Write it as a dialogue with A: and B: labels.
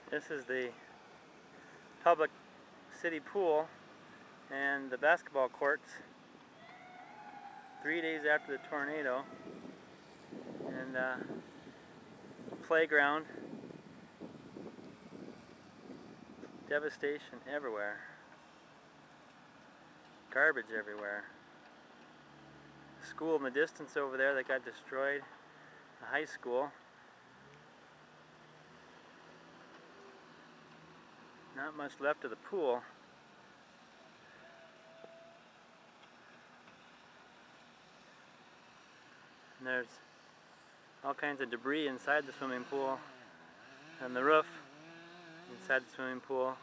A: This is the public city pool and the basketball courts 3 days after the tornado, and playground. Devastation everywhere. Garbage everywhere. School in the distance over there that got destroyed. A high school. Not much left of the pool. And there's all kinds of debris inside the swimming pool and the roof inside the swimming pool.